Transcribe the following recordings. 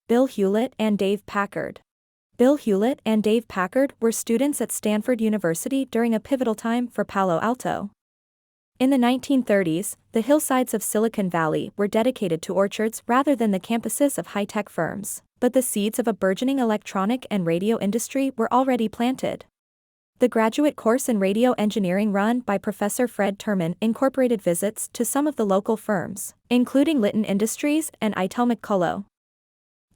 Bill Hewlett and Dave Packard. Bill Hewlett and Dave Packard were students at Stanford University during a pivotal time for Palo Alto. In the 1930s, the hillsides of Silicon Valley were dedicated to orchards rather than the campuses of high-tech firms, but the seeds of a burgeoning electronic and radio industry were already planted. The graduate course in radio engineering run by Professor Fred Terman incorporated visits to some of the local firms, including Litton Industries and Itel McCullough.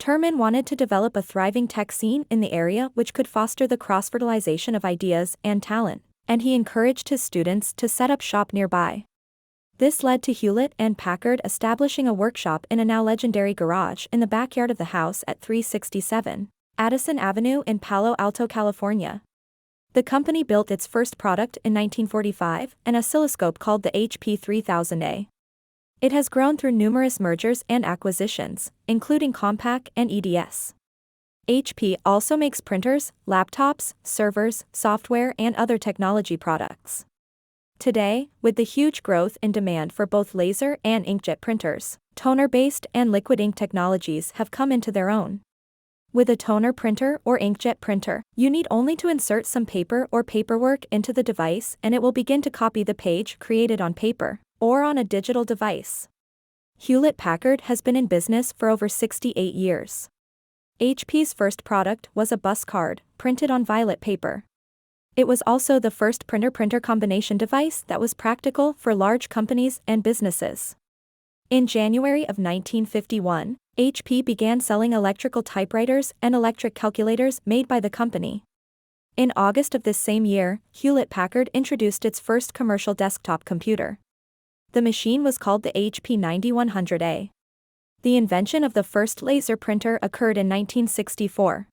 Terman wanted to develop a thriving tech scene in the area which could foster the cross-fertilization of ideas and talent, and he encouraged his students to set up shop nearby. This led to Hewlett and Packard establishing a workshop in a now legendary garage in the backyard of the house at 367 Addison Avenue in Palo Alto, California. The company built its first product in 1945, an oscilloscope called the HP 3000A. It has grown through numerous mergers and acquisitions, including Compaq and EDS. HP also makes printers, laptops, servers, software, and other technology products. Today, with the huge growth in demand for both laser and inkjet printers, toner-based and liquid ink technologies have come into their own. With a toner printer or inkjet printer, you need only to insert some paper or paperwork into the device and it will begin to copy the page created on paper or on a digital device. Hewlett-Packard has been in business for over 68 years. HP's first product was a bus card, printed on violet paper. It was also the first printer-printer combination device that was practical for large companies and businesses. In January of 1951, HP began selling electrical typewriters and electric calculators made by the company. In August of this same year, Hewlett-Packard introduced its first commercial desktop computer. The machine was called the HP 9100A. The invention of the first laser printer occurred in 1964.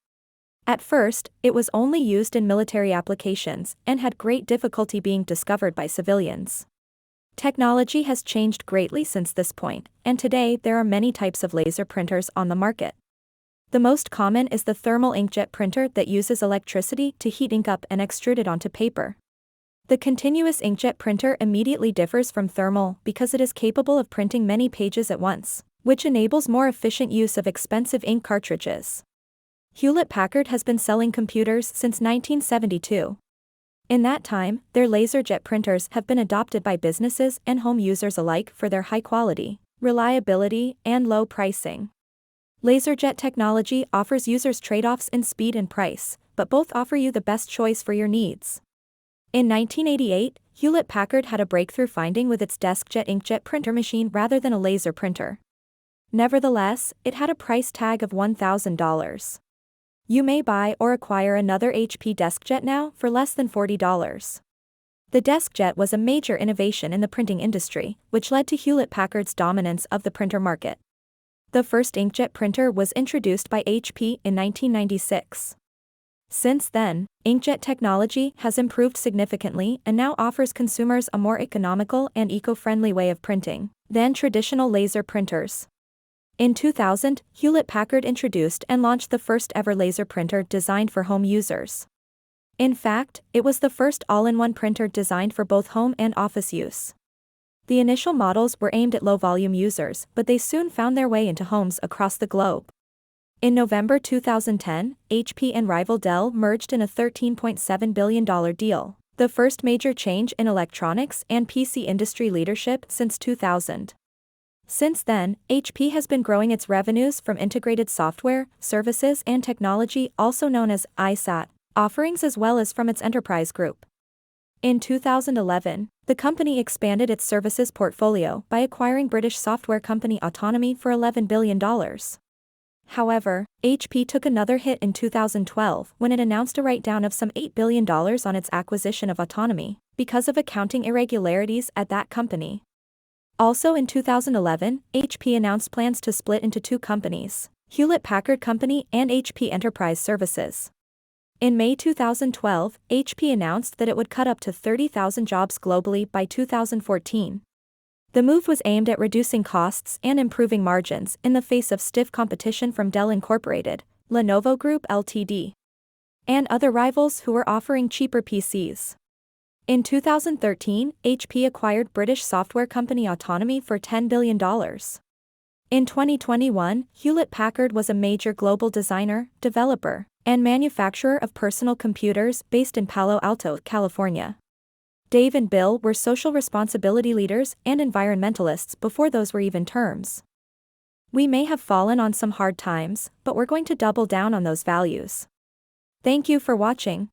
At first, it was only used in military applications and had great difficulty being discovered by civilians. Technology has changed greatly since this point, and today there are many types of laser printers on the market. The most common is the thermal inkjet printer that uses electricity to heat ink up and extrude it onto paper. The continuous inkjet printer immediately differs from thermal because it is capable of printing many pages at once, which enables more efficient use of expensive ink cartridges. Hewlett-Packard has been selling computers since 1972. In that time, their LaserJet printers have been adopted by businesses and home users alike for their high quality, reliability, and low pricing. LaserJet technology offers users trade-offs in speed and price, but both offer you the best choice for your needs. In 1988, Hewlett-Packard had a breakthrough finding with its DeskJet inkjet printer machine rather than a laser printer. Nevertheless, it had a price tag of $1,000. You may buy or acquire another HP DeskJet now for less than $40. The DeskJet was a major innovation in the printing industry, which led to Hewlett-Packard's dominance of the printer market. The first inkjet printer was introduced by HP in 1996. Since then, inkjet technology has improved significantly and now offers consumers a more economical and eco-friendly way of printing than traditional laser printers. In 2000, Hewlett-Packard introduced and launched the first ever laser printer designed for home users. In fact, it was the first all-in-one printer designed for both home and office use. The initial models were aimed at low-volume users, but they soon found their way into homes across the globe. In November 2010, HP and rival Dell merged in a $13.7 billion deal, the first major change in electronics and PC industry leadership since 2000. Since then, HP has been growing its revenues from integrated software, services and technology, also known as ISAT, offerings, as well as from its enterprise group. In 2011, the company expanded its services portfolio by acquiring British software company Autonomy for $11 billion. However, HP took another hit in 2012 when it announced a write-down of some $8 billion on its acquisition of Autonomy, because of accounting irregularities at that company. Also in 2011, HP announced plans to split into two companies, Hewlett-Packard Company and HP Enterprise Services. In May 2012, HP announced that it would cut up to 30,000 jobs globally by 2014. The move was aimed at reducing costs and improving margins in the face of stiff competition from Dell Incorporated, Lenovo Group Ltd., and other rivals who were offering cheaper PCs. In 2013, HP acquired British software company Autonomy for $10 billion. In 2021, Hewlett-Packard was a major global designer, developer, and manufacturer of personal computers based in Palo Alto, California. Dave and Bill were social responsibility leaders and environmentalists before those were even terms. We may have fallen on some hard times, but we're going to double down on those values. Thank you for watching.